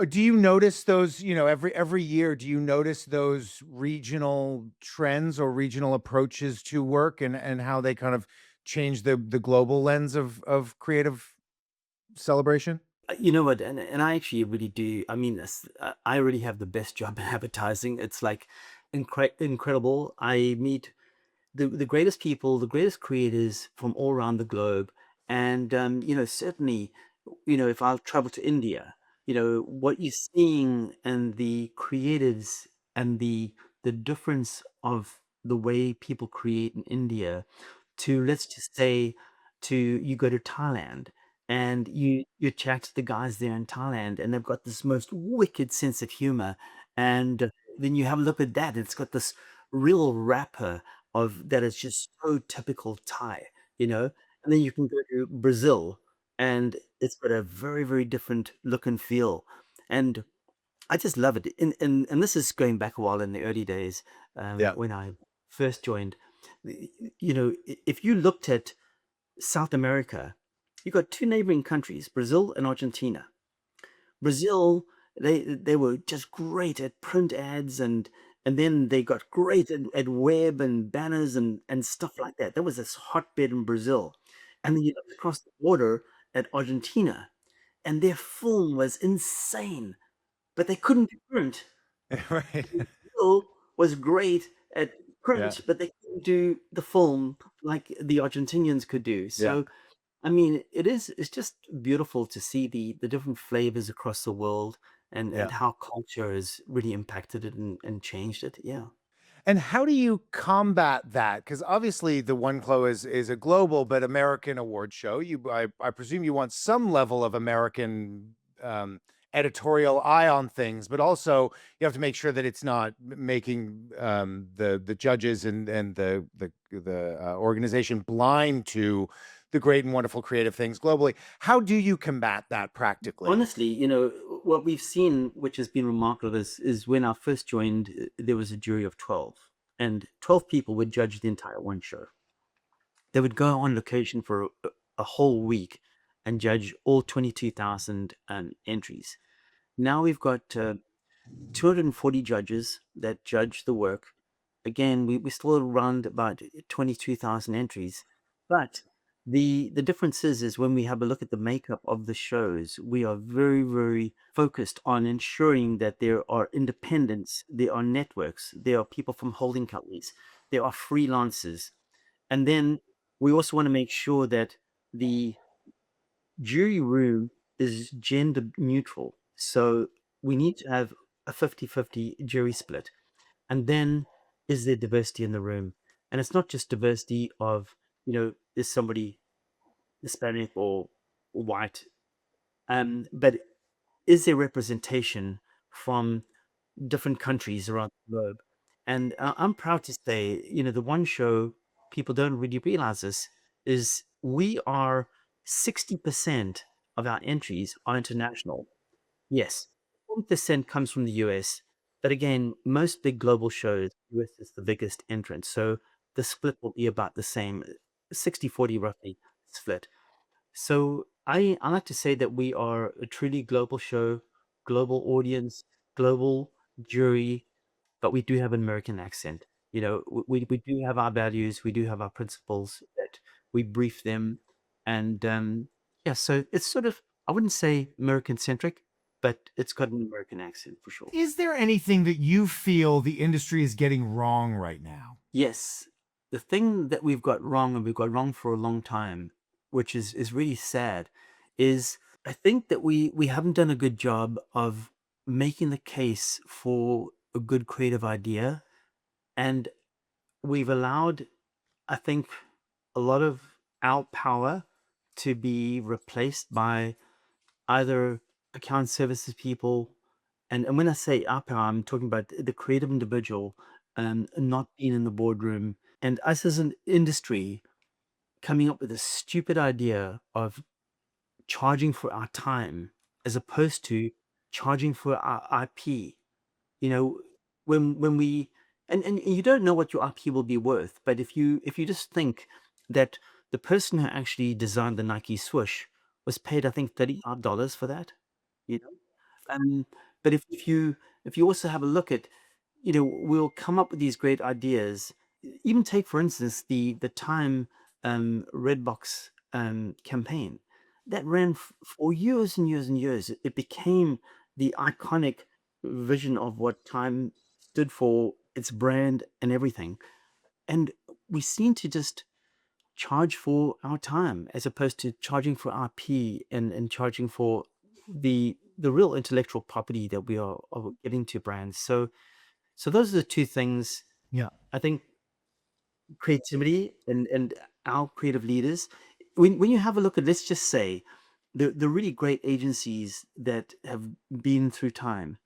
Do you notice those, every year, do you notice those regional trends or regional approaches to work, and how they kind of change the global lens of creative celebration? You know what? And I actually really do. I mean, I really have the best job in advertising. It's like incredible. I meet the greatest people, the greatest creators from all around the globe. And, certainly, if I'll travel to India, what you're seeing and the creatives and the difference of the way people create in India to, let's just say, to you go to Thailand and you chat to the guys there in Thailand, and they've got this most wicked sense of humor. And then you have a look at that, it's got this real wrapper of that is just so typical Thai, you know. And then you can go to Brazil, and it's got a very, very different look and feel. And I just love it. And this is going back a while in the early days, Yeah. when I first joined. If you looked at South America, you got two neighboring countries, Brazil and Argentina. Brazil, they were just great at print ads, and And then they got great at web and banners and stuff like that. That was this hotbed in Brazil. And then you look across the border at Argentina, and their film was insane, but they couldn't do print. Right. Brazil was great at Yeah. print, but they couldn't do the film like the Argentinians could do. Yeah. So, I mean, it's just beautiful to see the different flavors across the world and Yeah. how culture has really impacted it and changed it. Yeah. And how do you combat that? Because obviously the One Clo is a global but American award show. I presume you want some level of American editorial eye on things, but also you have to make sure that it's not making the judges and the organization blind to the great and wonderful creative things globally. How do you combat that practically? Honestly, what we've seen, which has been remarkable, is when I first joined, there was a jury of 12, and 12 people would judge the entire one show. They would go on location for a whole week and judge all 22,000 entries. Now we've got 240 judges that judge the work. Again, we still around about 22,000 entries. But the difference is when we have a look at the makeup of the shows, we are very, very focused on ensuring that there are independents, there are networks, there are people from holding companies, there are freelancers. And then we also want to make sure that the jury room is gender neutral. So we need to have a 50-50 jury split. And then is there diversity in the room? And it's not just diversity of, is somebody Hispanic or white, but is there representation from different countries around the globe? And I'm proud to say, the one show people don't really realize this is we are 60% of our entries are international. Yes, 40% comes from the US. But again, most big global shows, US is the biggest entrant. So the split will be about the same, 60-40 roughly split. So I like to say that we are a truly global show, global audience, global jury, but we do have an American accent. We do have our values, we do have our principles that we brief them, and yeah. So it's sort of, I wouldn't say American centric, but it's got an American accent for sure. Is there anything that you feel the industry is getting wrong right now? Yes, the thing that we've got wrong, and we've got wrong for a long time, which is really sad, is I think that we haven't done a good job of making the case for a good creative idea, and we've allowed, I think, a lot of our power to be replaced by either account services people. And when I say our power, I'm talking about the creative individual not being in the boardroom. And us as an industry coming up with a stupid idea of charging for our time as opposed to charging for our IP. You know, when we and you don't know what your IP will be worth, but if you just think that the person who actually designed the Nike swoosh was paid, I think, $35 for that, you know. Um, but if you also have a look at, we'll come up with these great ideas. Even take, for instance, the Time Redbox campaign that ran for years and years and years. It became the iconic vision of what Time stood for, its brand and everything. And we seem to just charge for our time as opposed to charging for IP and charging for the real intellectual property that we are getting to brands. So those are the two things. Yeah. I think creativity and our creative leaders. When you have a look at, let's just say, the really great agencies that have been through Time,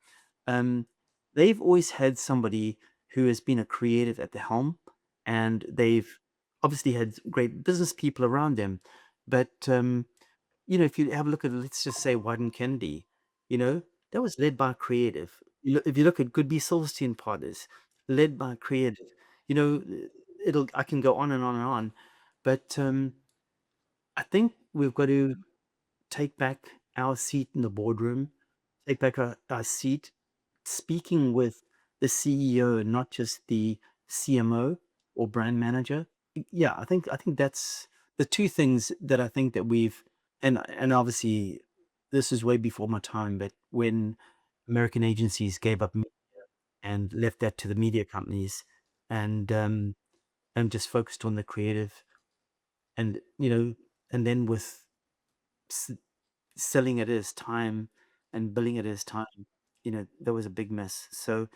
um, they've always had somebody who has been a creative at the helm, and they've obviously had great business people around them. But if you have a look at, let's just say, Wyden Kennedy, that was led by a creative. If you look at Goodby Silverstein Partners, led by a creative, you know, I can go on and on and on, but I think we've got to take back our seat in the boardroom, take back our seat speaking with the CEO, not just the CMO or brand manager. Yeah, I think that's the two things that I think that we've, and obviously this is way before my time, but when American agencies gave up and left that to the media companies, and just focused on the creative, and and then with s- selling it as time and billing it as time, there was a big mess. So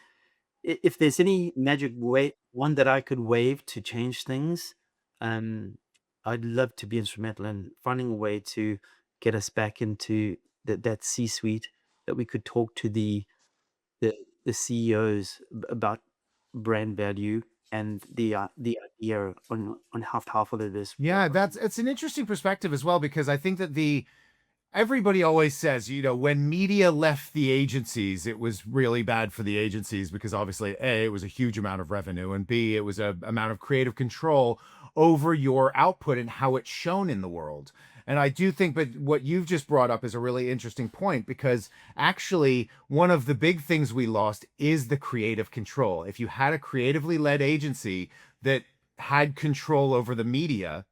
if there's any magic way, one that I could wave to change things, um, I'd love to be instrumental in finding a way to get us back into that C-suite, that we could talk to the, the CEOs about brand value and the idea on how powerful it is. Yeah, it's an interesting perspective as well, because I think that the everybody always says, when media left the agencies, it was really bad for the agencies because obviously, A, it was a huge amount of revenue, and B, it was a amount of creative control over your output and how it's shown in the world. And I do think, but what you've just brought up is a really interesting point, because actually, one of the big things we lost is the creative control. If you had a creatively led agency that had control over the media,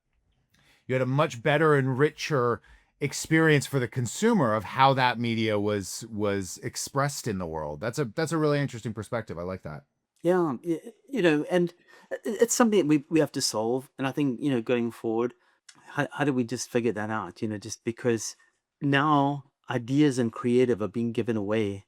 you had a much better and richer experience for the consumer of how that media was expressed in the world. That's a really interesting perspective. I like that. Yeah, and it's something that we have to solve. And I think, going forward, how do we just figure that out? Just because now ideas and creative are being given away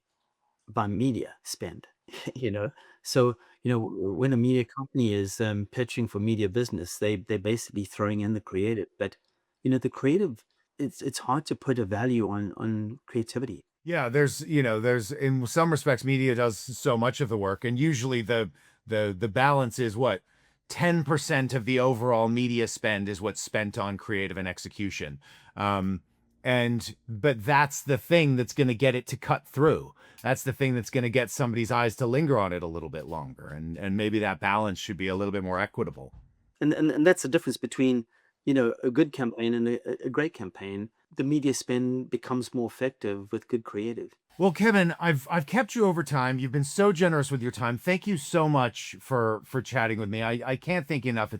by media spend. you know, so when a media company is pitching for media business, they're basically throwing in the creative. But the creative, it's hard to put a value on creativity. Yeah, there's in some respects media does so much of the work, and usually the balance is what 10% of the overall media spend is what's spent on creative and execution. Um, and but that's the thing that's going to get it to cut through. That's the thing that's going to get somebody's eyes to linger on it a little bit longer, and maybe that balance should be a little bit more equitable. And that's the difference between a good campaign and a great campaign. The media spend becomes more effective with good creative. Well, Kevin, I've kept you over time. You've been so generous with your time. Thank you so much for chatting with me. I can't thank you enough.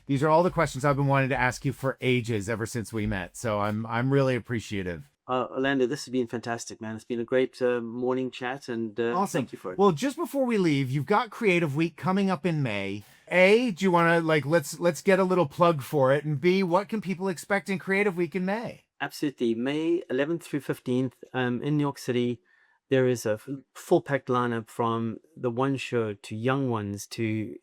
These are all the questions I've been wanting to ask you for ages, ever since we met. So I'm really appreciative. Orlando, this has been fantastic, man. It's been a great morning chat, and Awesome. thank you for it. Well, just before we leave, you've got Creative Week coming up in May. A, do you want to let's get a little plug for it, and B, what can people expect in Creative Week in May? Absolutely. May 11th through 15th, in New York City, there is a full packed lineup, from the one show to Young Ones to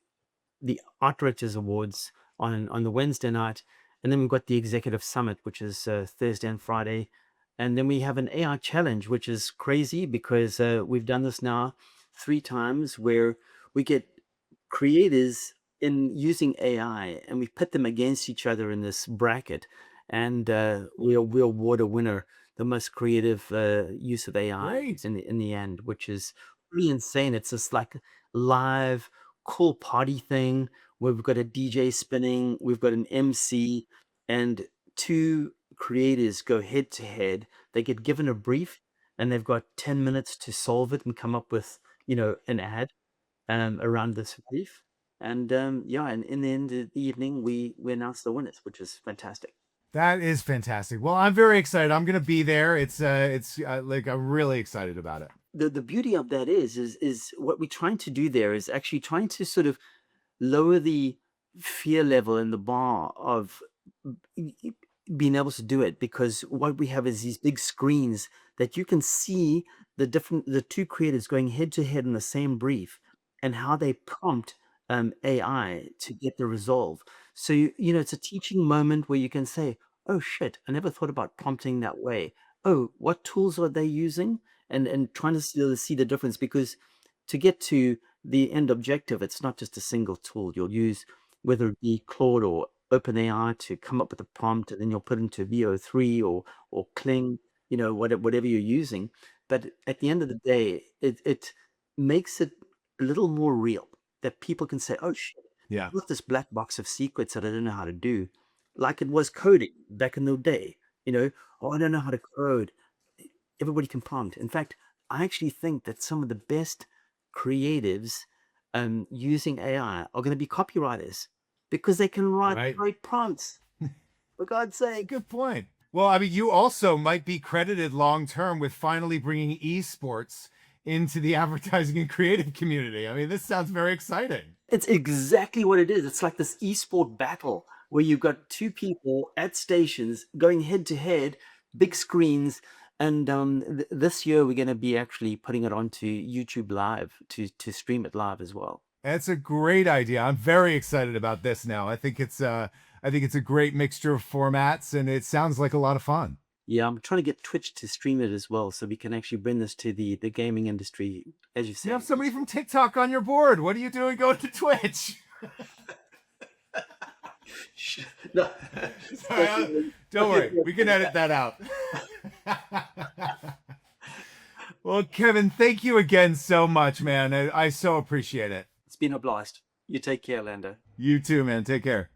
the Art Directors Awards on the Wednesday night. And then we've got the Executive Summit, which is Thursday and Friday. And then we have an AI challenge, which is crazy because we've done this now 3 times, where we get creators in using AI, and we put them against each other in this bracket, and we award a winner the most creative use of AI Great. in the end, which is pretty insane. It's this like live cool party thing where we've got a DJ spinning, we've got an MC, and two creators go head to head. They get given a brief, and they've got 10 minutes to solve it and come up with an ad around this brief. And yeah, and in the end of the evening, we announce the winners, which is fantastic. That is fantastic. Well, I'm very excited. I'm gonna be there. It's like I'm really excited about it. The beauty of that is what we're trying to do there is actually trying to sort of lower the fear level and the bar of y- y- being able to do it, because what we have is these big screens that you can see the two creators going head to head in the same brief, and how they prompt AI to get the resolve. So it's a teaching moment where you can say, oh shit, I never thought about prompting that way. Oh, what tools are they using? And trying to see the difference, because to get to the end objective, it's not just a single tool. You'll use, whether it be Claude or OpenAI, to come up with a prompt, and then you'll put into VO3 or Kling, whatever you're using. But at the end of the day, it makes it a little more real, that people can say, oh shit, Yeah. with this black box of secrets that I don't know how to do, like it was coding back in the day. Oh, I don't know how to code. Everybody can prompt. In fact, I actually think that some of the best creatives using AI are going to be copywriters because they can write Right. great prompts. For God's sake. Good point. Well, I mean, you also might be credited long term with finally bringing esports into the advertising and creative community. I mean, this sounds very exciting. It's exactly what it is. It's like this esport battle where you've got two people at stations going head to head, big screens. And this year we're going to be actually putting it onto YouTube Live to stream it live as well. That's a great idea. I'm very excited about this now. I think it's a great mixture of formats, and it sounds like a lot of fun. Yeah, I'm trying to get Twitch to stream it as well, so we can actually bring this to the gaming industry, as you You said. have somebody from TikTok on your board. What are you doing going to Twitch? No. Don't worry, we can edit that out. Well, Kevin, thank you again so much, man. I so appreciate it. It's been a blast. You take care, Lando. You too, man. Take care.